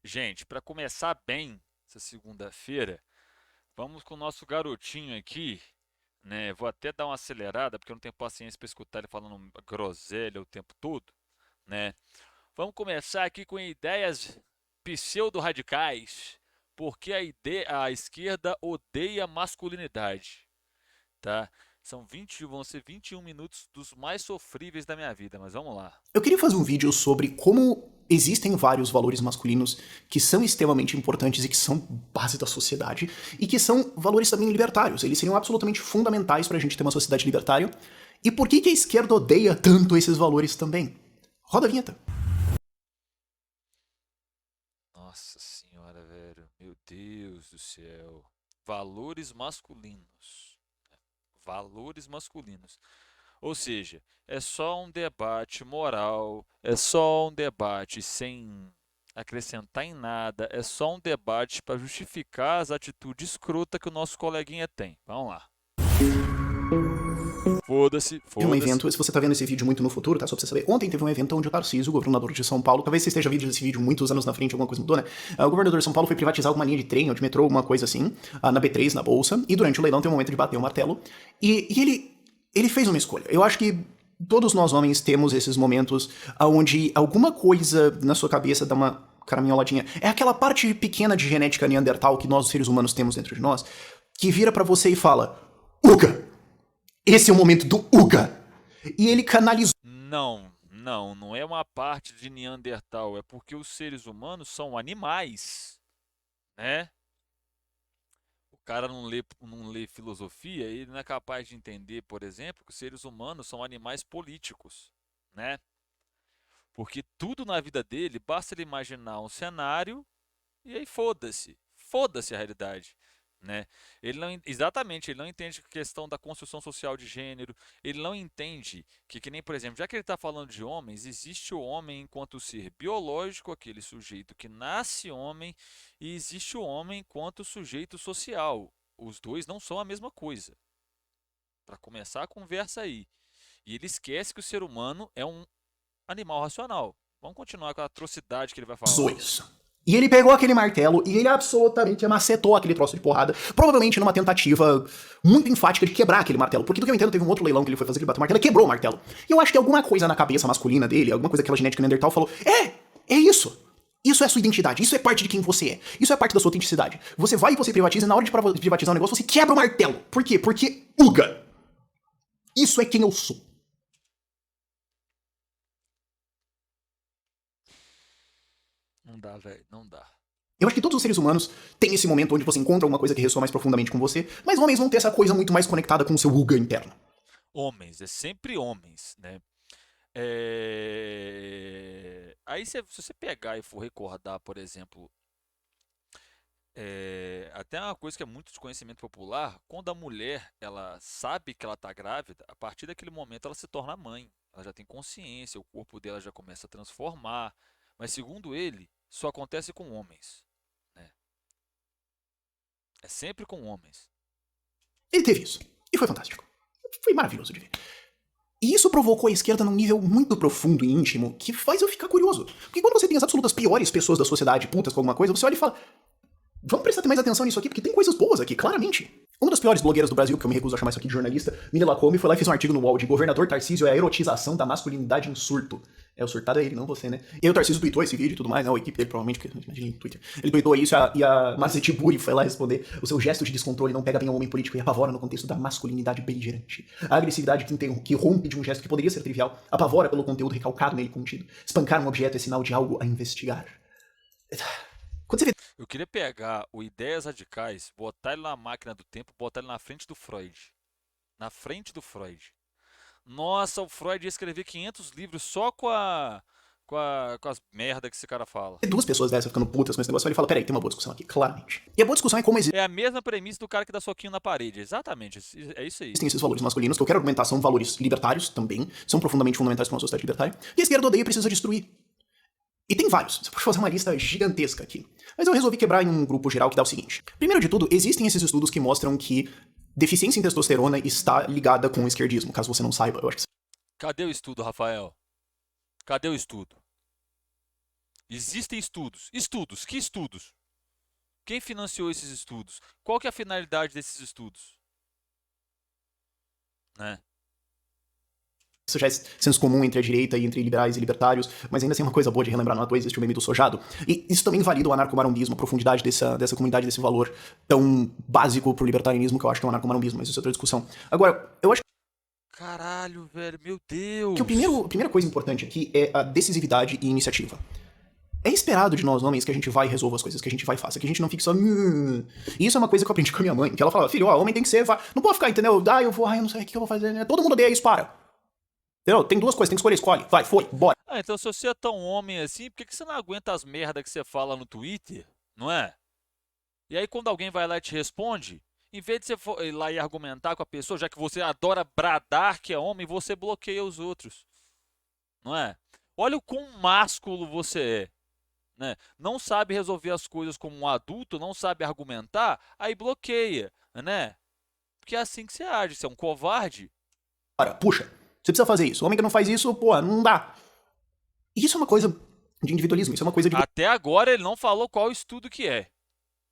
Gente, para começar bem essa segunda-feira, vamos com o nosso garotinho aqui, né? Vou até dar uma acelerada, porque eu não tenho paciência para escutar ele falando groselha o tempo todo, né? Vamos começar aqui com ideias pseudo-radicais, porque a esquerda odeia masculinidade, tá? Vão ser 21 minutos dos mais sofríveis da minha vida, mas vamos lá. Eu queria fazer um vídeo sobre como existem vários valores masculinos que são extremamente importantes e que são base da sociedade, e que são valores também libertários. Eles seriam absolutamente fundamentais pra gente ter uma sociedade libertária. E por que a esquerda odeia tanto esses valores também? Roda a vinheta. Nossa senhora, velho. Meu Deus do céu. Valores masculinos. Valores masculinos. Ou seja, é só um debate moral, é só um debate sem acrescentar em nada, é só um debate para justificar as atitudes escrotas que o nosso coleguinha tem. Vamos lá. Foda-se, De um foda-se. evento, se você tá vendo esse vídeo muito no futuro, tá? Só pra você saber, ontem teve um evento onde o Tarcísio, o governador de São Paulo, talvez você esteja vendo esse vídeo muitos anos na frente, alguma coisa mudou, né? O governador de São Paulo foi privatizar alguma linha de trem ou de metrô, alguma coisa assim, na B3, na Bolsa, e durante o leilão tem um momento de bater o martelo, e ele fez uma escolha. Eu acho que todos nós homens temos esses momentos onde alguma coisa na sua cabeça dá uma caraminholadinha. É aquela parte pequena de genética neandertal que nós, seres humanos, temos dentro de nós, que vira pra você e fala: Uga! Esse é o momento do Uga! E ele canalizou. Não é uma parte de Neandertal, é porque os seres humanos são animais, né? O cara não lê filosofia, ele não é capaz de entender, por exemplo, que os seres humanos são animais políticos, né? Porque tudo na vida dele, basta ele imaginar um cenário e aí foda-se. Foda-se a realidade. Né? Exatamente, ele não entende a questão da construção social de gênero, ele não entende que nem, por exemplo, já que ele está falando de homens, existe o homem enquanto ser biológico, aquele sujeito que nasce homem, e existe o homem enquanto sujeito social. Os dois não são a mesma coisa. Para começar a conversa aí. E ele esquece que o ser humano é um animal racional. Vamos continuar com a atrocidade que ele vai falar. Isso. E ele pegou aquele martelo e ele absolutamente macetou aquele troço de porrada, provavelmente numa tentativa muito enfática de quebrar aquele martelo. Porque do que eu entendo, teve um outro leilão que ele foi fazer, ele bateu o martelo e quebrou o martelo. E eu acho que alguma coisa na cabeça masculina dele, alguma coisa daquela genética neandertal falou: é isso. Isso é a sua identidade, isso é parte de quem você é, isso é parte da sua autenticidade. Você vai e você privatiza, e na hora de privatizar um negócio, você quebra o martelo. Por quê? Porque, Uga, isso é quem eu sou. Não dá, velho, não dá. Eu acho que todos os seres humanos têm esse momento onde você encontra alguma coisa que ressoa mais profundamente com você, mas homens vão ter essa coisa muito mais conectada com o seu Uga interno. Homens, é sempre homens, né? Aí se você pegar e for recordar, por exemplo, até uma coisa que é muito de conhecimento popular, quando a mulher ela sabe que ela está grávida, a partir daquele momento ela se torna mãe. Ela já tem consciência, o corpo dela já começa a transformar. Mas segundo ele, só acontece com homens, né? É sempre com homens. Ele teve isso. E foi fantástico. Foi maravilhoso de ver. E isso provocou a esquerda num nível muito profundo e íntimo que faz eu ficar curioso. Porque quando você tem as absolutas piores pessoas da sociedade putas com alguma coisa, você olha e fala: vamos prestar mais atenção nisso aqui, porque tem coisas boas aqui, claramente. Uma das piores blogueiras do Brasil, que eu me recuso a chamar isso aqui de jornalista, Mini Lacombe, foi lá e fez um artigo no UOL de Governador Tarcísio é a erotização da masculinidade em surto. É, o surtado é ele, não você, né? E aí o Tarcísio tweetou esse vídeo e tudo mais, né? A equipe dele provavelmente, porque imagina no Twitter. Ele tweetou isso e a Marcia Tiburi foi lá responder: o seu gesto de descontrole não pega bem ao homem político e apavora no contexto da masculinidade beligerante. A agressividade que rompe de um gesto que poderia ser trivial apavora pelo conteúdo recalcado nele contido. Espancar um objeto é sinal de algo a investigar. Quando você vê Eu queria pegar o Ideias Radicais, botar ele na máquina do tempo, botar ele na frente do Freud. Na frente do Freud. Nossa, o Freud ia escrever 500 livros só com as merda que esse cara fala. duas pessoas dessas ficando putas com esse negócio, ele fala: peraí, tem uma boa discussão aqui, claramente. E a boa discussão é como É a mesma premissa do cara que dá soquinho na parede. Exatamente, é isso aí. existem esses valores masculinos, que eu quero argumentar são valores libertários também, são profundamente fundamentais para uma sociedade libertária, e a esquerda odeia e precisa destruir. E tem vários, você pode fazer uma lista gigantesca aqui. Mas eu resolvi quebrar em um grupo geral que dá o seguinte. Primeiro de tudo, existem esses estudos que mostram que deficiência em testosterona está ligada com o esquerdismo, caso você não saiba, eu acho que Cadê o estudo, Rafael? Cadê o estudo? Existem estudos. Estudos. Que estudos? Quem financiou esses estudos? Qual que é a finalidade desses estudos? Né? Isso já é senso comum entre a direita e entre liberais e libertários, mas ainda assim é uma coisa boa de relembrar, não à toa existe o meme do sojado. E isso também valida o anarcomarombismo, a profundidade dessa comunidade, desse valor tão básico pro libertarianismo que eu acho que é o anarcomarombismo, mas isso é outra discussão. Agora, eu acho Caralho, velho, meu que Deus! a primeira coisa importante aqui é a decisividade e iniciativa. É esperado de nós, homens, que a gente vai e resolva as coisas, que a gente vai e faça, que a gente não fique só. E isso é uma coisa que eu aprendi com a minha mãe, que ela falava, filho, ó, homem tem que ser. Não pode ficar, entendeu? Eu vou, eu não sei o que eu vou fazer, né? Todo mundo odeia isso, para. Entendeu? Tem duas coisas, tem que escolher, escolhe. Vai, foi, bora. Ah, então se você é tão homem assim, por que você não aguenta as merdas que você fala no Twitter? Não é? E aí quando alguém vai lá e te responde, em vez de você ir lá e argumentar com a pessoa, já que você adora bradar que é homem, você bloqueia os outros. Não é? Olha o quão másculo você é. Né? Não sabe resolver as coisas como um adulto, não sabe argumentar, aí bloqueia, né? Porque é assim que você age, você é um covarde. Puxa, você precisa fazer isso. O homem que não faz isso, pô, não dá. E isso é uma coisa de individualismo, isso é uma coisa de Até agora ele não falou qual estudo que é,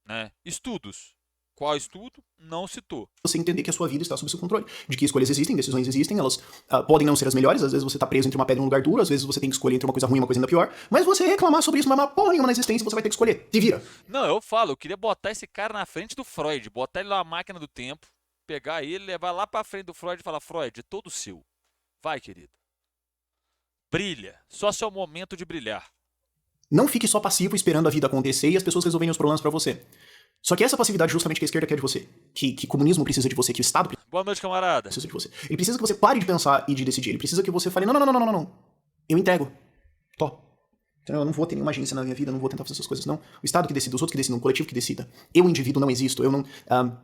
né? Estudos. Qual estudo? Não citou. você entender que a sua vida está sob seu controle. De que escolhas existem, decisões existem, elas podem não ser as melhores, às vezes você tá preso entre uma pedra e um lugar duro, às vezes você tem que escolher entre uma coisa ruim e uma coisa ainda pior, mas você reclamar sobre isso não é uma porra nenhuma na existência, você vai ter que escolher. Te vira. Não, eu falo, eu queria botar esse cara na frente do Freud, botar ele numa máquina do tempo, pegar ele, levar lá pra frente do Freud e falar, Freud, é todo seu. Vai, querido. Brilha. Só seu momento de brilhar. Não fique só passivo esperando a vida acontecer e as pessoas resolverem os problemas pra você. Só que essa passividade justamente que a esquerda quer de você, que o comunismo precisa de você, que o Estado Boa noite, camarada. precisa de você. Ele precisa que você pare de pensar e de decidir. Ele precisa que você fale, não. Eu entrego. Tô. Eu não vou ter nenhuma agência na minha vida, não vou tentar fazer essas coisas, não. O Estado que decida, os outros que decidam, o coletivo que decida. Eu, indivíduo, não existo. Eu não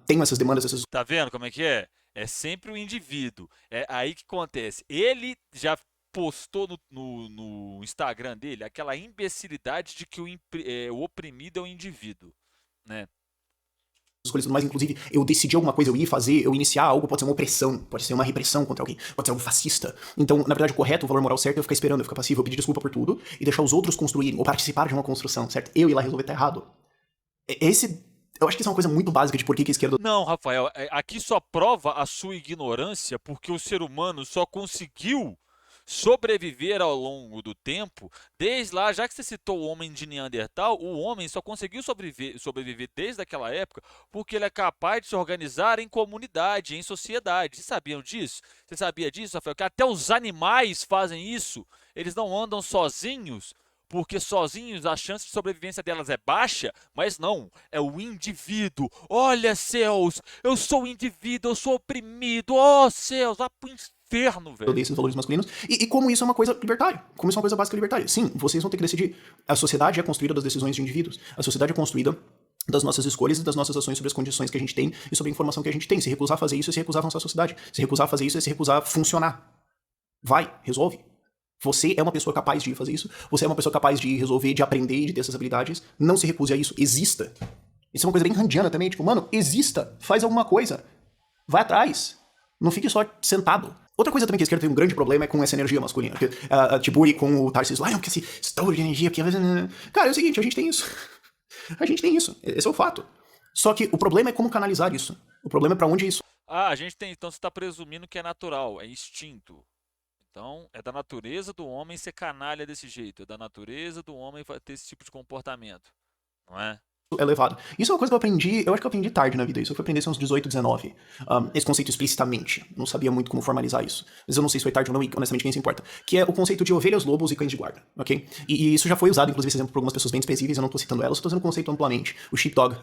tenho essas demandas, essas... Tá vendo como é que é? É sempre o indivíduo. É aí que acontece. Ele já postou no Instagram dele aquela imbecilidade de que o oprimido é o indivíduo, né? escolhas e tudo mais, inclusive, eu decidir alguma coisa, eu ir fazer, eu iniciar algo, pode ser uma opressão, pode ser uma repressão contra alguém, pode ser algo fascista. Então, na verdade, o correto, o valor moral certo é eu ficar esperando, eu ficar passivo, eu pedir desculpa por tudo e deixar os outros construírem, ou participar de uma construção, certo? Eu ir lá resolver tá errado. Eu acho que isso é uma coisa muito básica de por que a esquerda Não, Rafael, aqui só prova a sua ignorância porque o ser humano só conseguiu sobreviver ao longo do tempo, desde lá, já que você citou o homem de Neandertal, o homem só conseguiu sobreviver desde aquela época porque ele é capaz de se organizar em comunidade, em sociedade. Vocês sabiam disso? Você sabia disso, Rafael? Que até os animais fazem isso. Eles não andam sozinhos, porque sozinhos a chance de sobrevivência delas é baixa, mas não, é o indivíduo. Olha, céus, eu sou o indivíduo, eu sou oprimido. Oh, céus, vá pro inferno, velho. odeia esses valores masculinos, e como isso é uma coisa libertária, como isso é uma coisa básica libertária. Sim, vocês vão ter que decidir. A sociedade é construída das decisões de indivíduos, a sociedade é construída das nossas escolhas e das nossas ações sobre as condições que a gente tem e sobre a informação que a gente tem. Se recusar a fazer isso, é se recusar a avançar a sociedade. Se recusar a fazer isso, é se recusar a funcionar. Vai, resolve. Você é uma pessoa capaz de fazer isso, você é uma pessoa capaz de resolver, de aprender e de ter essas habilidades. Não se recuse a isso, exista. Isso é uma coisa bem randiana também, tipo, mano, exista, faz alguma coisa. Vai atrás. Não fique só sentado. Outra coisa também que a esquerda tem um grande problema é com essa energia masculina. Tipo, e com o Tarcísio Lyon, que esse estouro de energia... Cara, é o seguinte, a gente tem isso. A gente tem isso. Esse é o fato. Só que o problema é como canalizar isso. O problema é pra onde isso... Ah, a gente tem, então você está presumindo que é natural, é instinto. Então, é da natureza do homem ser canalha desse jeito, é da natureza do homem ter esse tipo de comportamento, não é? é levado. Isso é uma coisa que eu aprendi, eu acho que eu aprendi tarde na vida, isso eu fui aprender uns 18, 19. Esse conceito explicitamente, não sabia muito como formalizar isso. Mas eu não sei se foi tarde ou não, e honestamente quem se importa. Que é o conceito de ovelhas, lobos e cães de guarda, ok? E isso já foi usado, inclusive, esse exemplo, por algumas pessoas bem específicas, eu não tô citando elas, eu tô usando o conceito amplamente, o sheepdog,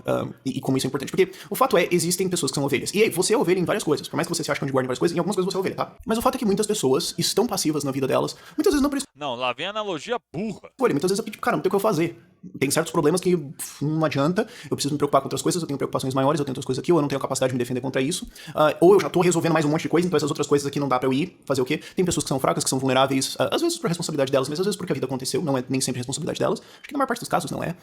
e como isso é importante. Porque o fato é, existem pessoas que são ovelhas. E aí, você é ovelha em várias coisas, por mais que você se ache cão de guarda em várias coisas, em algumas coisas você é ovelha, tá? Mas o fato é que muitas pessoas estão passivas na vida delas, muitas vezes não por Não, lá vem a analogia burra. escolha, muitas vezes eu fico, cara, não tem o que eu fazer. Tem certos problemas que não adianta, eu preciso me preocupar com outras coisas, eu tenho preocupações maiores, eu tenho outras coisas aqui, ou eu não tenho capacidade de me defender contra isso, ou eu já tô resolvendo mais um monte de coisa, então essas outras coisas aqui não dá pra eu ir, fazer o quê? Tem pessoas que são fracas, que são vulneráveis, às vezes por responsabilidade delas, mas às vezes porque a vida aconteceu, não é nem sempre responsabilidade delas, acho que na maior parte dos casos não é.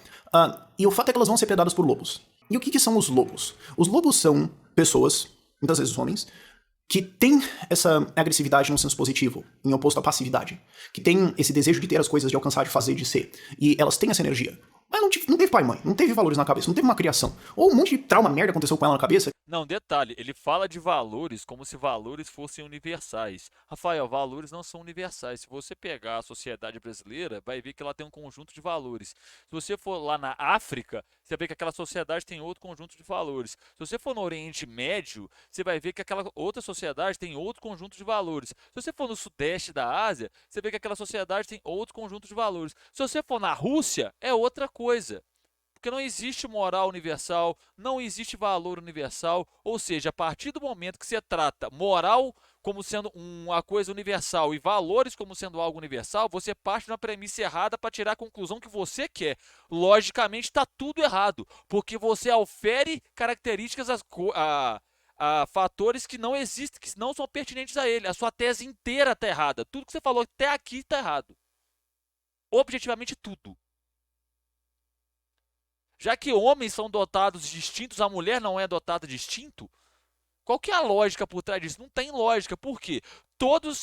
E o fato é que elas vão ser predadas por lobos. E o que são os lobos? Os lobos são pessoas, muitas vezes homens, que tem essa agressividade num senso positivo, em oposto à passividade, que tem esse desejo de ter as coisas, de alcançar, de fazer, de ser, e elas têm essa energia, mas não teve pai e mãe, não teve valores na cabeça, não teve uma criação, ou um monte de trauma merda aconteceu com ela na cabeça. Não, detalhe, ele fala de valores como se valores fossem universais. Rafael, valores não são universais. Se você pegar a sociedade brasileira, vai ver que ela tem um conjunto de valores. Se você for lá na África, você vai ver que aquela sociedade tem outro conjunto de valores. Se você for no Oriente Médio, você vai ver que aquela outra sociedade tem outro conjunto de valores. Se você for no Sudeste da Ásia, você vê que aquela sociedade tem outro conjunto de valores. Se você for na Rússia, é outra coisa. Porque não existe moral universal, não existe valor universal, ou seja, a partir do momento que você trata moral como sendo uma coisa universal e valores como sendo algo universal, você parte de uma premissa errada para tirar a conclusão que você quer. Logicamente está tudo errado, porque você aufere características a fatores que não existem, que não são pertinentes a ele. A sua tese inteira está errada. Tudo que você falou até aqui está errado. Objetivamente tudo. Já que homens são dotados de instintos, a mulher não é dotada de instinto? Qual que é a lógica por trás disso? Não tem lógica. Por quê? Todos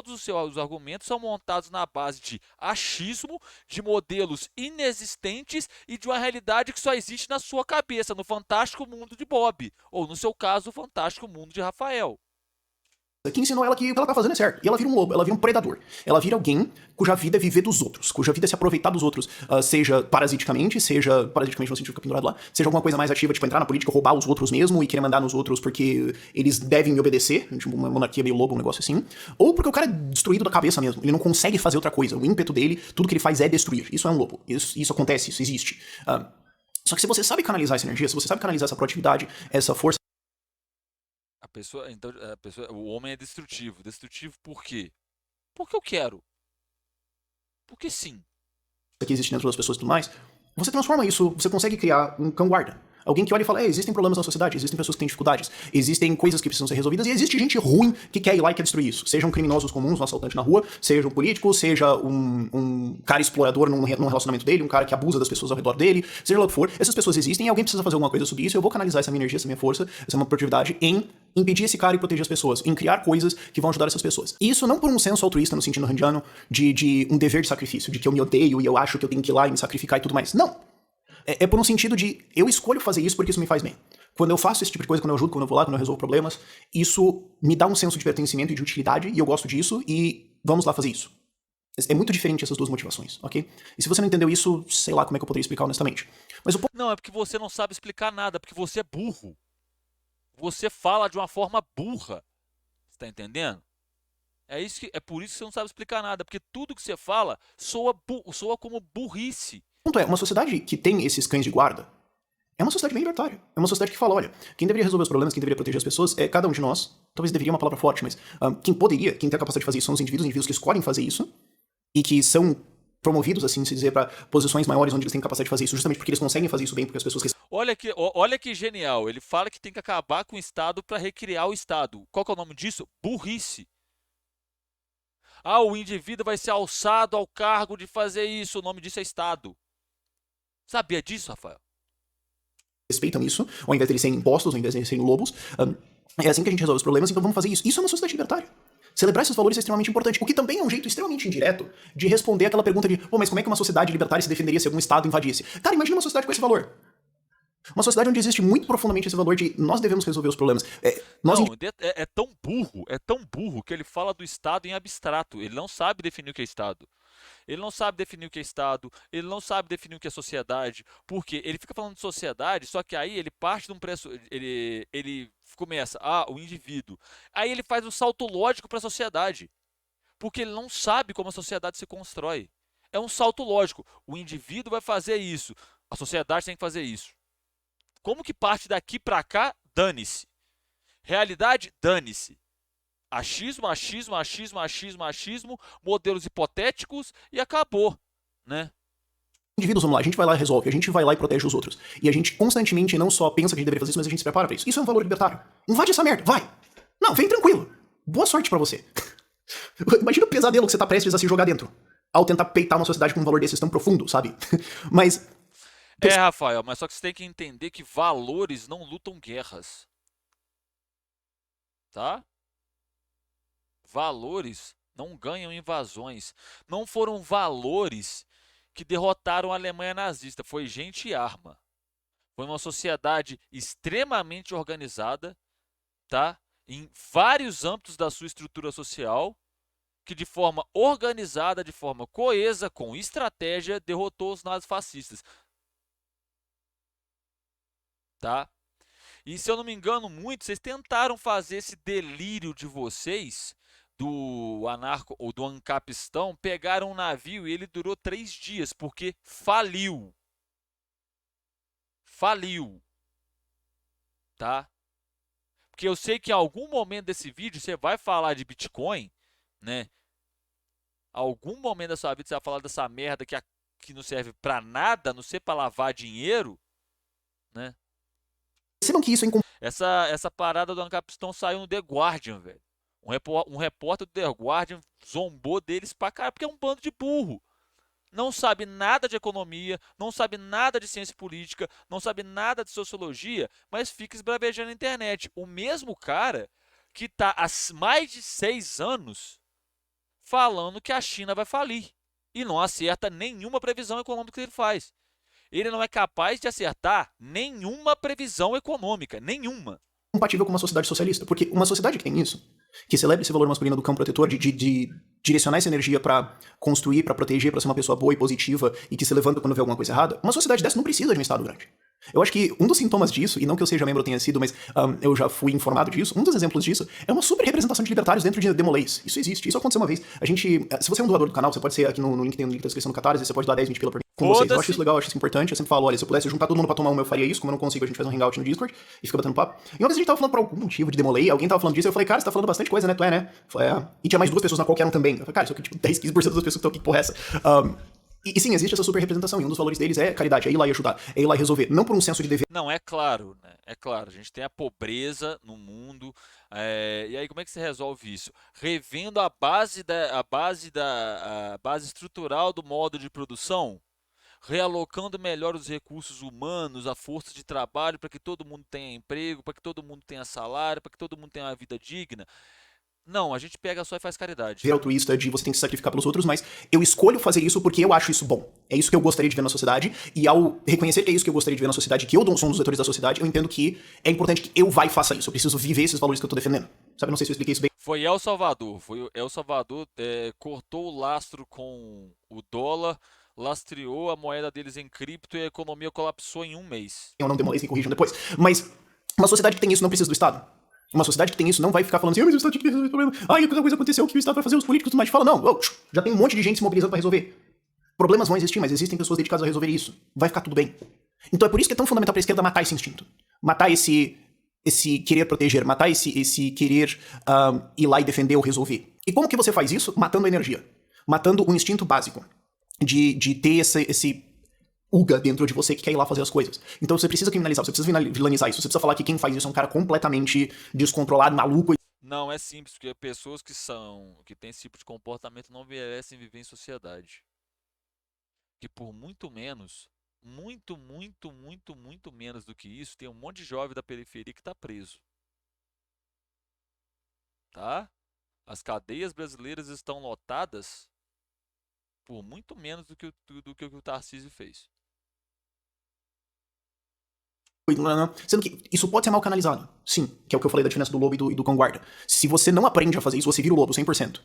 os seus argumentos são montados na base de achismo, de modelos inexistentes e de uma realidade que só existe na sua cabeça, no fantástico mundo de Bob. Ou, no seu caso, o fantástico mundo de Rafael. Que ensinou ela que o que ela tá fazendo é certo. E ela vira um lobo, ela vira um predador. Ela vira alguém cuja vida é viver dos outros, cuja vida é se aproveitar dos outros, seja parasiticamente no sentido de ficar pendurado lá, seja alguma coisa mais ativa, tipo entrar na política, roubar os outros mesmo e querer mandar nos outros porque eles devem me obedecer, tipo uma monarquia meio lobo, um negócio assim, ou porque o cara é destruído da cabeça mesmo, ele não consegue fazer outra coisa, o ímpeto dele, tudo que ele faz é destruir. Isso é um lobo, isso acontece, isso existe. Só que se você sabe canalizar essa energia, se você sabe canalizar essa proatividade, essa força. O homem é destrutivo. Destrutivo por quê? Porque eu quero. Porque sim. Que existe dentro das pessoas e tudo mais, você transforma isso, você consegue criar um cão-guarda. Alguém que olha e fala, existem problemas na sociedade, existem pessoas que têm dificuldades, existem coisas que precisam ser resolvidas, e existe gente ruim que quer ir lá e quer destruir isso. Sejam criminosos comuns, um assaltante na rua, seja um político, seja um cara explorador num relacionamento dele, um cara que abusa das pessoas ao redor dele, seja lá o que for, essas pessoas existem e alguém precisa fazer alguma coisa sobre isso, e eu vou canalizar essa minha energia, essa minha força, essa minha produtividade em impedir esse cara e proteger as pessoas, em criar coisas que vão ajudar essas pessoas. E isso não por um senso altruísta no sentido randiano de um dever de sacrifício, de que eu me odeio e eu acho que eu tenho que ir lá e me sacrificar e tudo mais. Não! É por um sentido de eu escolho fazer isso porque isso me faz bem. Quando eu faço esse tipo de coisa, quando eu ajudo, quando eu vou lá, quando eu resolvo problemas, isso me dá um senso de pertencimento e de utilidade, e eu gosto disso, e vamos lá fazer isso. É muito diferente essas duas motivações, ok? E se você não entendeu isso, sei lá como é que eu poderia explicar honestamente. Mas Não, é porque você não sabe explicar nada, porque você é burro. Você fala de uma forma burra. Você tá entendendo? É por isso que você não sabe explicar nada, porque tudo que você fala soa como burrice. o ponto é, uma sociedade que tem esses cães de guarda é uma sociedade bem libertária. É uma sociedade que fala, olha, quem deveria resolver os problemas, quem deveria proteger as pessoas é cada um de nós. Talvez deveria uma palavra forte, mas quem tem a capacidade de fazer isso são os indivíduos que escolhem fazer isso e que são promovidos, assim se dizer, para posições maiores onde eles têm capacidade de fazer isso, justamente porque eles conseguem fazer isso bem, porque as pessoas que. Olha que genial. Ele fala que tem que acabar com o Estado para recriar o Estado. Qual que é o nome disso? Burrice. Ah, o indivíduo vai ser alçado ao cargo de fazer isso. O nome disso é Estado. Sabia disso, Rafael? Respeitam isso, ao invés de eles serem impostos, ao invés de eles serem lobos. É assim que a gente resolve os problemas, então vamos fazer isso. Isso é uma sociedade libertária. Celebrar esses valores é extremamente importante, o que também é um jeito extremamente indireto de responder aquela pergunta de, pô, mas como é que uma sociedade libertária se defenderia se algum Estado invadisse? Cara, imagina uma sociedade com esse valor. Uma sociedade onde existe muito profundamente esse valor de nós devemos resolver os problemas. É tão burro que ele fala do Estado em abstrato. Ele não sabe definir o que é Estado. Ele não sabe definir o que é Estado, ele não sabe definir o que é sociedade, porque ele fica falando de sociedade, só que aí ele parte de um preço, ele começa, o indivíduo. Aí ele faz um salto lógico para a sociedade, porque ele não sabe como a sociedade se constrói. É um salto lógico. O indivíduo vai fazer isso, a sociedade tem que fazer isso. Como que parte daqui para cá? Dane-se. Realidade? Dane-se. Achismo, achismo, achismo, achismo, achismo, modelos hipotéticos e acabou, né? Indivíduos, vamos lá, a gente vai lá e resolve, a gente vai lá e protege os outros. E a gente constantemente não só pensa que a gente deveria fazer isso, mas a gente se prepara pra isso. Isso é um valor libertário. Invade essa merda, vai! Não, vem tranquilo. Boa sorte pra você. Imagina o pesadelo que você tá prestes a se jogar dentro, ao tentar peitar uma sociedade com um valor desses tão profundo, sabe? Mas... Rafael, mas só que você tem que entender que valores não lutam guerras. tá? Valores não ganham invasões. Não foram valores que derrotaram a Alemanha nazista, foi gente e arma. Foi uma sociedade extremamente organizada, tá? Em vários âmbitos da sua estrutura social, que de forma organizada, de forma coesa, com estratégia, derrotou os nazifascistas, tá? E se eu não me engano muito, vocês tentaram fazer esse delírio de vocês do anarco ou do ancapistão, pegaram um navio e ele durou 3 dias porque faliu, faliu, tá? Porque eu sei que em algum momento desse vídeo você vai falar de Bitcoin, né? Algum momento da sua vida você vai falar dessa merda que não serve pra nada, não sei pra lavar dinheiro, né? Percebam que isso é Essa parada do Ancapistão saiu no The Guardian, velho. Um repórter do The Guardian zombou deles pra caralho, porque é um bando de burro. Não sabe nada de economia, não sabe nada de ciência política, não sabe nada de sociologia, mas fica esbravejando na internet. O mesmo cara que tá há mais de 6 anos falando que a China vai falir e não acerta nenhuma previsão econômica que ele faz. Ele não é capaz de acertar nenhuma previsão econômica, nenhuma. compatível com uma sociedade socialista. Porque uma sociedade que tem isso, que celebra esse valor masculino do campo protetor, de direcionar essa energia pra construir, pra proteger, pra ser uma pessoa boa e positiva e que se levanta quando vê alguma coisa errada, uma sociedade dessa não precisa de um Estado grande. Eu acho que um dos sintomas disso, e não que eu seja membro ou tenha sido, mas eu já fui informado disso, um dos exemplos disso é uma super representação de libertários dentro de Demolês. Isso existe, isso aconteceu uma vez. A gente, se você é um doador do canal, você pode ser aqui no link, tem um link da descrição do Catarse, você pode dar 10, 20 pila por mim com vocês. Eu acho isso legal, eu acho isso importante. Eu sempre falo, olha, se eu pudesse juntar todo mundo pra tomar uma, eu faria isso. Como eu não consigo, a gente faz um hangout no Discord e fica batendo papo. E uma vez a gente tava falando por algum motivo de Demolei, alguém tava falando disso, eu falei, cara, você tá falando bastante coisa, né? Tu é, né? E tinha mais 2 pessoas na qual que eram também. Eu falei, cara, isso aqui, tipo, 10, 15% das pessoas que estão aqui, que porra é essa? E sim, existe essa super representação, e um dos valores deles é caridade, é ir lá e ajudar, é ir lá e resolver, não por um senso de dever. Não, é claro, né? É claro, a gente tem a pobreza no mundo, e aí como é que se resolve isso? Revendo a base estrutural do modo de produção, realocando melhor os recursos humanos, a força de trabalho para que todo mundo tenha emprego, para que todo mundo tenha salário, para que todo mundo tenha uma vida digna. Não, a gente pega só e faz caridade. Altruísta de você tem que se sacrificar pelos outros, mas eu escolho fazer isso porque eu acho isso bom. É isso que eu gostaria de ver na sociedade, e ao reconhecer que é isso que eu gostaria de ver na sociedade, que eu sou um dos vetores da sociedade, eu entendo que é importante que eu vá e faça isso. Eu preciso viver esses valores que eu tô defendendo. Sabe, não sei se eu expliquei isso bem. Foi El Salvador. Foi El Salvador, cortou o lastro com o dólar, lastreou a moeda deles em cripto e a economia colapsou em um mês. Eu não demolei, se corrijam depois. Mas uma sociedade que tem isso não precisa do Estado. Uma sociedade que tem isso não vai ficar falando assim, mas o Estado tinha que resolver esse problema. Ai, aquela coisa aconteceu, o que o Estado vai fazer, os políticos e tudo mais. Fala, não, já tem um monte de gente se mobilizando pra resolver. Problemas vão existir, mas existem pessoas dedicadas a resolver isso. Vai ficar tudo bem. Então é por isso que é tão fundamental pra esquerda matar esse instinto. Matar esse querer proteger, matar esse querer ir lá e defender ou resolver. E como que você faz isso? Matando a energia. Matando o instinto básico de ter esse uga dentro de você que quer ir lá fazer as coisas. Então você precisa criminalizar, você precisa vilanizar isso, você precisa falar que quem faz isso é um cara completamente descontrolado, maluco. Não é simples, porque pessoas que têm esse tipo de comportamento não merecem viver em sociedade. Que por muito menos, muito menos do que isso, tem um monte de jovem da periferia que está preso. Tá? As cadeias brasileiras estão lotadas por muito menos do que o Tarcísio fez. Sendo que isso pode ser mal canalizado. Sim, que é o que eu falei da diferença do lobo e do cão guarda. Se você não aprende a fazer isso, você vira o lobo 100%.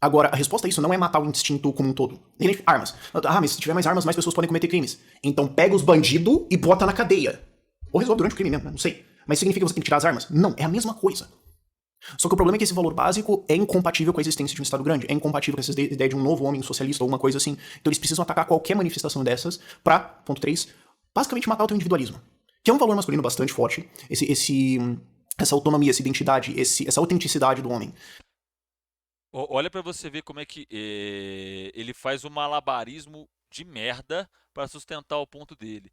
Agora, a resposta a isso não é matar o instinto como um todo. Nem armas. Ah, mas se tiver mais armas, mais pessoas podem cometer crimes. Então pega os bandidos e bota na cadeia. Ou resolve durante o crime mesmo, não sei. Mas significa que você tem que tirar as armas? Não, é a mesma coisa. Só que o problema é que esse valor básico é incompatível com a existência de um Estado grande, é incompatível com essa ideia de um novo homem socialista ou uma coisa assim. Então eles precisam atacar qualquer manifestação dessas pra, ponto 3, basicamente matar o teu individualismo. Que é um valor masculino bastante forte, essa autonomia, essa identidade, essa autenticidade do homem. Olha pra você ver como é que ele faz um malabarismo de merda para sustentar o ponto dele.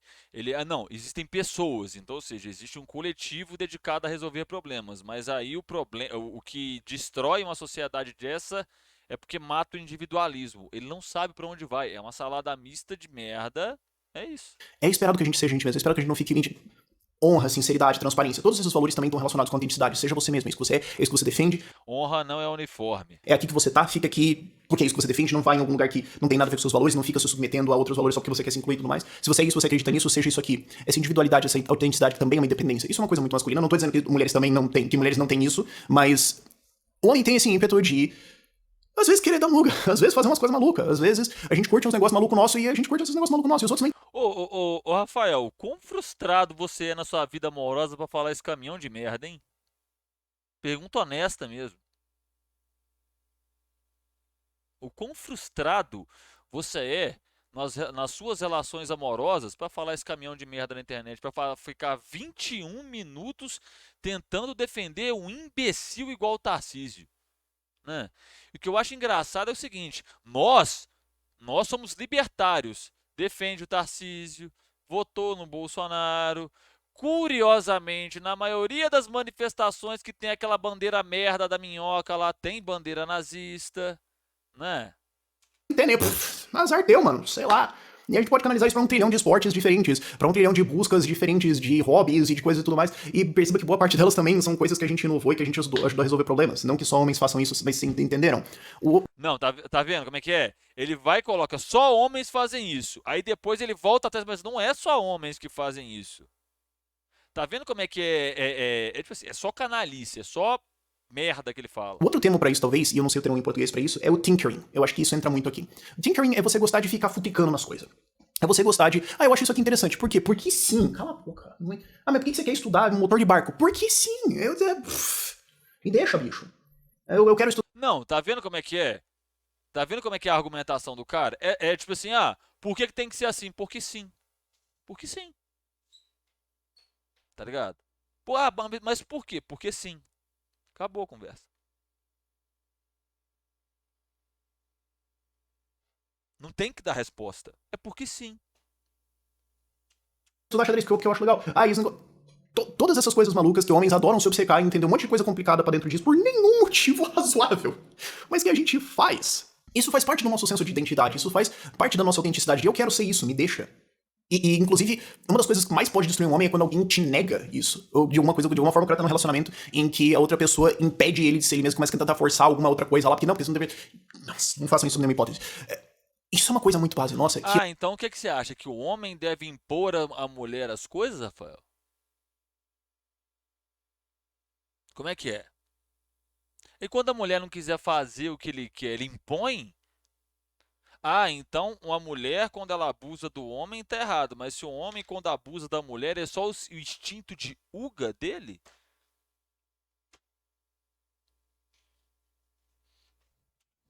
Não, existem pessoas, então, ou seja, existe um coletivo dedicado a resolver problemas, mas aí o que destrói uma sociedade dessa é porque mata o individualismo. Ele não sabe para onde vai, é uma salada mista de merda. É isso. É esperado que a gente seja a gente mesmo, é esperado que a gente não fique honra, sinceridade, transparência. Todos esses valores também estão relacionados com a autenticidade. Seja você mesmo, é isso que você é isso que você defende. Honra não é uniforme. É aqui que você tá, fica aqui, porque é isso que você defende, não vai em algum lugar que não tem nada a ver com seus valores, não fica se submetendo a outros valores só porque você quer se incluir e tudo mais. Se você é isso, você acredita nisso, seja isso aqui. Essa individualidade, essa autenticidade também é uma independência. Isso é uma coisa muito masculina. Não tô dizendo que mulheres também não têm, que mulheres não têm isso, mas o homem tem esse ímpeto de às vezes querer dar muga, às vezes fazer umas coisas malucas, às vezes a gente curte uns negócios malucos nossos e a gente curte esses negócios malucos nossos e os outros nem. Ô, Rafael, quão frustrado você é na sua vida amorosa pra falar esse caminhão de merda, hein? Pergunta honesta mesmo. O quão frustrado você é nas suas relações amorosas pra falar esse caminhão de merda na internet, pra ficar 21 minutos tentando defender um imbecil igual o Tarcísio, né? E o que eu acho engraçado é o seguinte: nós somos libertários. Defende o Tarcísio, votou no Bolsonaro. Curiosamente, na maioria das manifestações que tem aquela bandeira merda da minhoca lá, tem bandeira nazista, né? Entendeu? Azar teu, mano, sei lá. E a gente pode canalizar isso pra um trilhão de esportes diferentes, pra um trilhão de buscas diferentes, de hobbies e de coisas e tudo mais. E perceba que boa parte delas também são coisas que a gente inovou e que a gente ajudou a resolver problemas. Não que só homens façam isso, mas sim, entenderam? Não, tá vendo como é que é? Ele vai e coloca, só homens fazem isso. Aí depois ele volta atrás, mas não é só homens que fazem isso. Tá vendo como é que tipo assim, é só canalice, é só merda que ele fala. O outro termo pra isso, talvez, e eu não sei o termo em português pra isso, é o tinkering. Eu acho que isso entra muito aqui. O tinkering é você gostar de ficar futricando nas coisas. É você gostar de, eu acho isso aqui interessante. Por quê? Porque sim. Cala a boca. Mas por que você quer estudar um motor de barco? Porque sim. Me deixa, bicho. Eu quero estudar. Não, tá vendo como é que é? Tá vendo como é que é a argumentação do cara? É tipo assim, por que tem que ser assim? Porque sim. Porque sim. Tá ligado? Pô, mas por quê? Porque sim. Acabou a conversa. Não tem que dar resposta. É porque sim. Estudar xadrez, que eu acho legal. Isso todas essas coisas malucas que homens adoram se obcecar e entender um monte de coisa complicada pra dentro disso por nenhum motivo razoável. Mas que a gente faz. Isso faz parte do nosso senso de identidade, isso faz parte da nossa autenticidade. E eu quero ser isso, me deixa. Inclusive, uma das coisas que mais pode destruir um homem é quando alguém te nega isso. Ou de alguma forma, o cara tá num relacionamento em que a outra pessoa impede ele de ser ele mesmo, começa a tentar forçar alguma outra coisa lá, porque você não deve. Nossa, não façam isso nenhuma hipótese. Isso é uma coisa muito básica, nossa. Então o que você acha? Que o homem deve impor à mulher as coisas, Rafael? Como é que é? E quando a mulher não quiser fazer o que ele quer, ele impõe? Então uma mulher, quando ela abusa do homem, tá errado. Mas se o homem, quando abusa da mulher, é só o instinto de uga dele?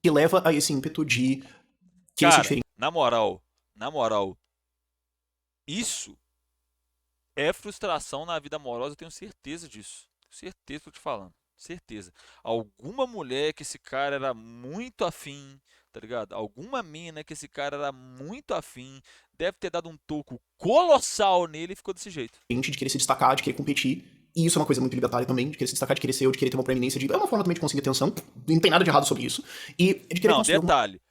Que leva a esse ímpeto de querer ser Cara, diferente. na moral, isso é frustração na vida amorosa, eu tenho certeza disso. Certeza, tô te falando. Certeza. Alguma mulher que esse cara era muito afim, tá ligado? Alguma mina que esse cara era muito afim, deve ter dado um toco colossal nele e ficou desse jeito. De querer se destacar, de querer competir. E isso é uma coisa muito libertária também, de querer se destacar, de querer ser eu, de querer ter uma proeminência. É uma forma também de conseguir atenção. Não tem nada de errado sobre isso. E de querer Não, construir detalhe.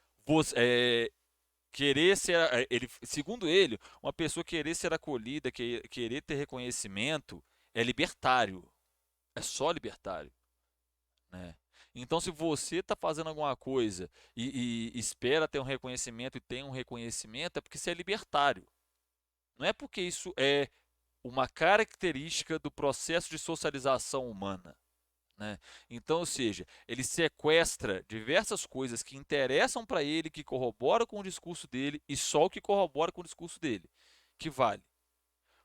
Querer ser, segundo ele, uma pessoa querer ser acolhida, querer ter reconhecimento, é libertário. É só libertário, né? Então, se você está fazendo alguma coisa e espera ter um reconhecimento e tem um reconhecimento, é porque você é libertário. Não é porque isso é uma característica do processo de socialização humana, né? Então, ou seja, ele sequestra diversas coisas que interessam para ele, que corroboram com o discurso dele, e só o que corrobora com o discurso dele, que vale.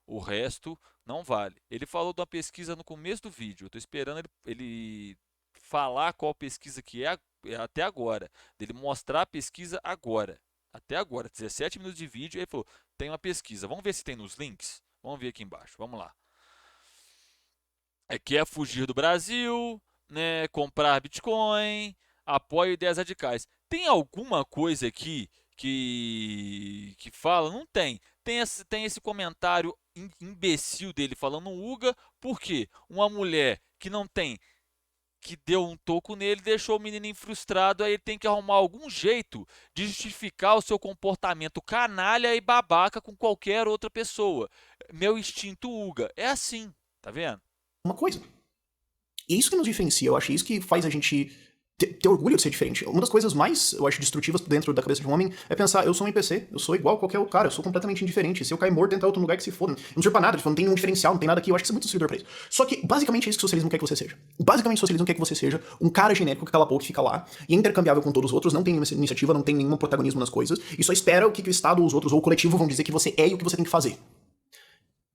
O resto não vale. Ele falou de uma pesquisa no começo do vídeo. Eu estou esperando ele falar qual pesquisa que é até agora. Dele mostrar a pesquisa agora. Até agora, 17 minutos de vídeo. Ele falou, tem uma pesquisa. Vamos ver se tem nos links? Vamos ver aqui embaixo. Vamos lá. Quer fugir do Brasil, né? Comprar Bitcoin, apoio ideias radicais. Tem alguma coisa aqui que fala? Não tem. Tem esse comentário imbecil dele falando Uga, por quê? Uma mulher que não tem que deu um toco nele, deixou o menininho frustrado, aí ele tem que arrumar algum jeito de justificar o seu comportamento canalha e babaca com qualquer outra pessoa. Meu instinto Uga. É assim, tá vendo? uma coisa. E é isso que nos diferencia, eu acho, é isso que faz a gente ter orgulho de ser diferente. Uma das coisas mais, eu acho, destrutivas dentro da cabeça de um homem é pensar, eu sou um NPC, eu sou igual a qualquer outro cara, eu sou completamente indiferente. Se eu cair morto, entrar em outro lugar que se foda. Não serve pra nada, tipo, não tem nenhum diferencial, não tem nada aqui, eu acho que isso é muito destruidor pra isso. Só que, basicamente, é isso que o socialismo quer que você seja. Basicamente, o socialismo quer que você seja um cara genérico que cala a boca e fica lá, e é intercambiável com todos os outros, não tem nenhuma iniciativa, não tem nenhum protagonismo nas coisas, e só espera o que o Estado ou os outros, ou o coletivo vão dizer que você é e o que você tem que fazer.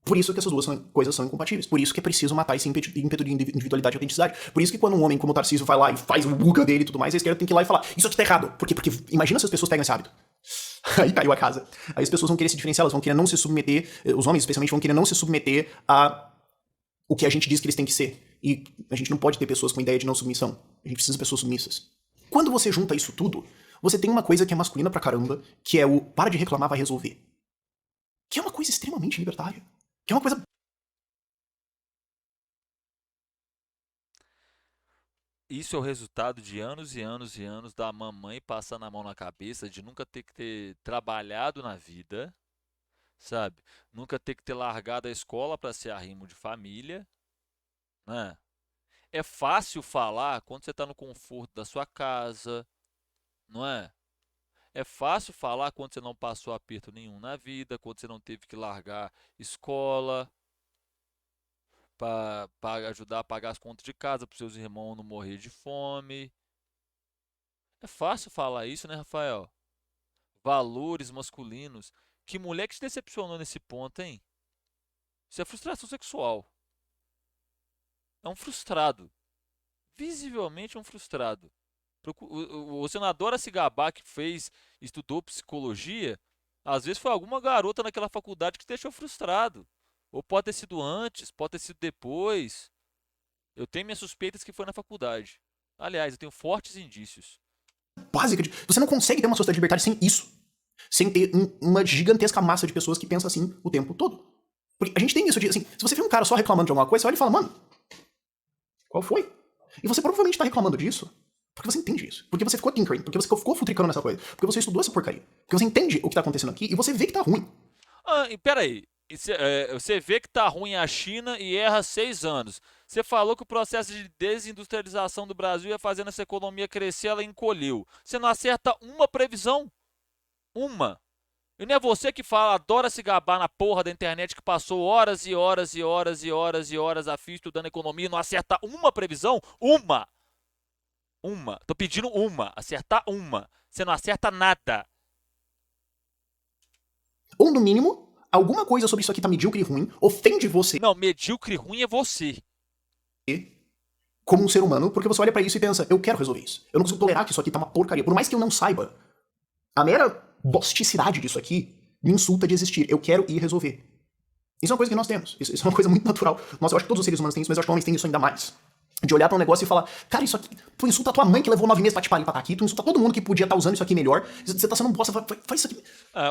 Por isso que essas duas coisas são incompatíveis. Por isso que é preciso matar esse ímpeto de individualidade e autenticidade. Por isso que quando um homem como o Tarcísio vai lá e faz o buga dele e tudo mais, a esquerda tem que ir lá e falar, isso aqui tá errado. Por quê? Porque imagina se as pessoas pegam esse hábito. Aí caiu a casa. Aí as pessoas vão querer se diferenciar, elas vão querer não se submeter, os homens especialmente vão querer não se submeter a o que a gente diz que eles têm que ser. E a gente não pode ter pessoas com ideia de não submissão. A gente precisa de pessoas submissas. Quando você junta isso tudo, você tem uma coisa que é masculina pra caramba, que é o para de reclamar, vai resolver. Que é uma coisa extremamente libertária. Que é uma coisa. Isso é o resultado de anos e anos e anos da mamãe passando a mão na cabeça, de nunca ter que ter trabalhado na vida, sabe? Nunca ter que ter largado a escola para ser arrimo de família, né? É fácil falar quando você está no conforto da sua casa, não é? É fácil falar quando você não passou aperto nenhum na vida, quando você não teve que largar escola para ajudar a pagar as contas de casa para seus irmãos não morrer de fome. É fácil falar isso, né, Rafael? Valores masculinos. Que mulher que te decepcionou nesse ponto, hein? Isso é frustração sexual. É um frustrado. Visivelmente um frustrado. O senador a se gabar que fez, estudou psicologia, às vezes foi alguma garota naquela faculdade que te deixou frustrado. Ou pode ter sido antes, pode ter sido depois. Eu tenho minhas suspeitas que foi na faculdade. Aliás, eu tenho fortes indícios. Básica de. Você não consegue ter uma sociedade libertária sem isso. Sem ter uma gigantesca massa de pessoas que pensam assim o tempo todo. Porque a gente tem isso de, assim, se você vê um cara só reclamando de alguma coisa, você olha e fala, mano, qual foi? E você provavelmente tá reclamando disso porque você entende isso. Porque você ficou tinkering, porque você ficou futricando nessa coisa. Porque você estudou essa porcaria. Porque você entende o que tá acontecendo aqui e você vê que tá ruim. Ah, e peraí. Você vê que tá ruim a China e erra 6 anos. Você falou que o processo de desindustrialização do Brasil ia fazendo essa economia crescer, ela encolheu. Você não acerta uma previsão? Uma. E não é você que fala, adora se gabar na porra da internet que passou horas e horas e horas e horas e horas a fio estudando economia e não acerta uma previsão? Uma! Uma. Tô pedindo uma. Acertar uma. Você não acerta nada. Ou, no mínimo, alguma coisa sobre isso aqui tá medíocre e ruim, ofende você Não, medíocre ruim é você. como um ser humano, porque você olha pra isso e pensa, eu quero resolver isso. Eu não consigo tolerar que isso aqui tá uma porcaria. Por mais que eu não saiba, a mera bosticidade disso aqui me insulta de existir. Eu quero ir resolver. Isso é uma coisa que nós temos. Isso é uma coisa muito natural. Nossa, eu acho que todos os seres humanos têm isso, mas eu acho que homens têm isso ainda mais. De olhar pra um negócio e falar, cara, isso aqui, tu insulta a tua mãe que levou 9 meses pra te parir pra estar aqui, tu insulta todo mundo que podia estar usando isso aqui melhor, você tá sendo um bosta, faz isso aqui.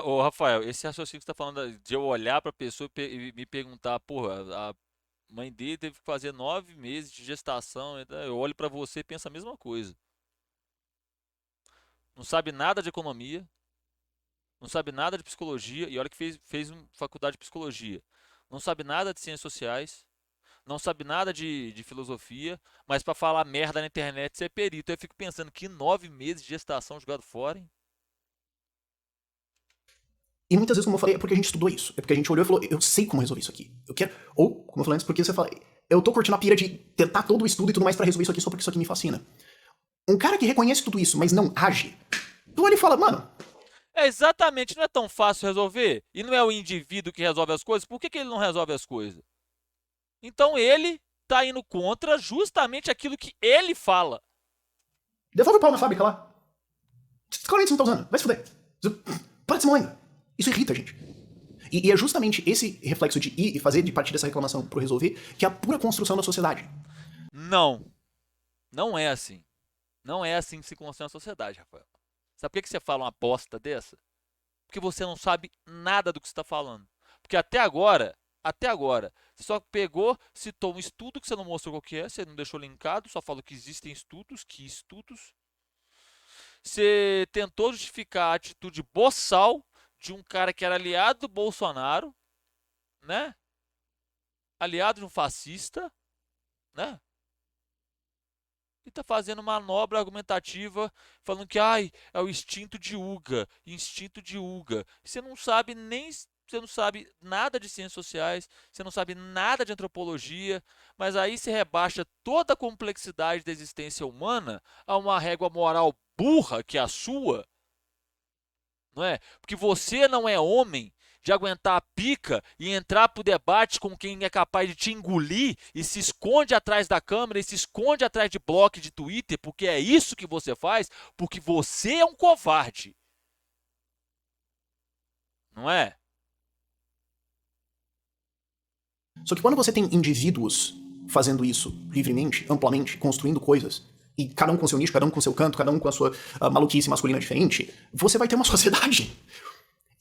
Ô, Rafael, esse raciocínio que você tá falando de eu olhar pra pessoa e me perguntar, porra, a mãe dele teve que fazer 9 meses de gestação, então eu olho pra você e penso a mesma coisa. Não sabe nada de economia, não sabe nada de psicologia, e olha que fez faculdade de psicologia. Não sabe nada de ciências sociais, não sabe nada de filosofia, mas pra falar merda na internet você é perito. Eu fico pensando que 9 meses de gestação jogado fora, hein? E muitas vezes, como eu falei, é porque a gente estudou isso. É porque a gente olhou e falou, eu sei como resolver isso aqui. Eu quero. Ou, como eu falei antes, porque você fala, eu tô curtindo a pira de tentar todo o estudo e tudo mais pra resolver isso aqui só porque isso aqui me fascina. Um cara que reconhece tudo isso, mas não age, tu olha e fala, mano, É exatamente, não é tão fácil resolver. E não é o indivíduo que resolve as coisas, por que ele não resolve as coisas? Então ele tá indo contra justamente aquilo que ele fala. devolve o pau na fábrica lá. Esse cara você não tá usando, vai se fuder. Para de ser molenga. Isso irrita a gente. E é justamente esse reflexo de ir e fazer de partir dessa reclamação pro resolver que é a pura construção da sociedade. Não, não é assim. Não é assim que se constrói a sociedade, Rafael. Sabe por que você fala uma bosta dessa? Porque você não sabe nada do que você está falando. Porque até agora, Até agora. Você só pegou, citou um estudo que você não mostrou qual que é, você não deixou linkado, só falou que existem estudos, que estudos. Você tentou justificar a atitude boçal de um cara que era aliado do Bolsonaro, né? Aliado de um fascista, né? E tá fazendo manobra argumentativa, falando que ai, é o instinto de Uga, instinto de Uga. Você não sabe nem, você não sabe nada de ciências sociais, você não sabe nada de antropologia, mas aí se rebaixa toda a complexidade da existência humana a uma régua moral burra que é a sua, não é? Porque você não é homem de aguentar a pica e entrar pro debate com quem é capaz de te engolir e se esconde atrás da câmera e se esconde atrás de bloco de Twitter, porque é isso que você faz, porque você é um covarde. Não é? Só que quando você tem indivíduos fazendo isso livremente, amplamente, construindo coisas, e cada um com seu nicho, cada um com seu canto, cada um com a sua maluquice masculina diferente, você vai ter uma sociedade.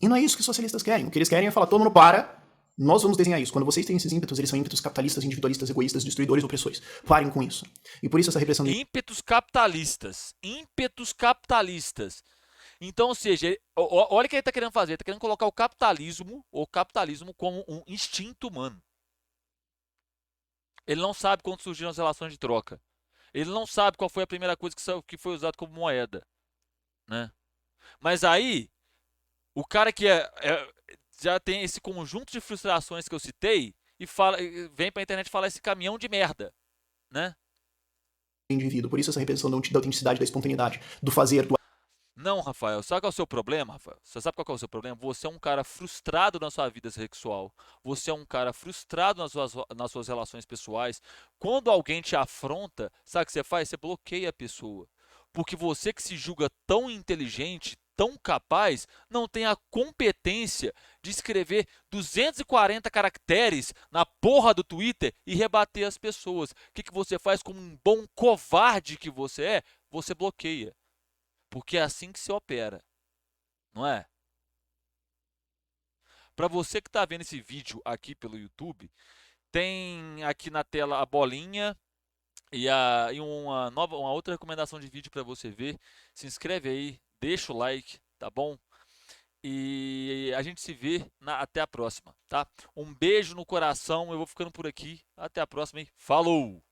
E não é isso que os socialistas querem. O que eles querem é falar, todo mundo para, nós vamos desenhar isso. Quando vocês têm esses ímpetos, eles são ímpetos capitalistas, individualistas, egoístas, destruidores, opressores. Parem com isso. E por isso essa repressão... Ímpetos capitalistas. Ímpetos capitalistas. Então, ou seja, olha o que ele está querendo fazer. Ele está querendo colocar o capitalismo como um instinto humano. Ele não sabe quando surgiram as relações de troca. Ele não sabe qual foi a primeira coisa que foi usada como moeda, né? Mas aí, o cara que já tem esse conjunto de frustrações que eu citei e vem pra internet falar esse caminhão de merda, né? indivíduo. Por isso essa repressão da autenticidade, da espontaneidade, do fazer, do... Não, Rafael, sabe qual é o seu problema, Rafael? Você sabe qual é o seu problema? Você é um cara frustrado na sua vida sexual. Você é um cara frustrado nas suas relações pessoais. Quando alguém te afronta, sabe o que você faz? Você bloqueia a pessoa. Porque você que se julga tão inteligente, tão capaz, não tem a competência de escrever 240 caracteres na porra do Twitter e rebater as pessoas. O que você faz como um bom covarde que você é? Você bloqueia. Porque é assim que se opera, não é? Para você que está vendo esse vídeo aqui pelo YouTube, tem aqui na tela a bolinha e uma outra recomendação de vídeo para você ver. Se inscreve aí, deixa o like, tá bom? E a gente se vê até a próxima, tá? Um beijo no coração, eu vou ficando por aqui. Até a próxima, hein? Falou!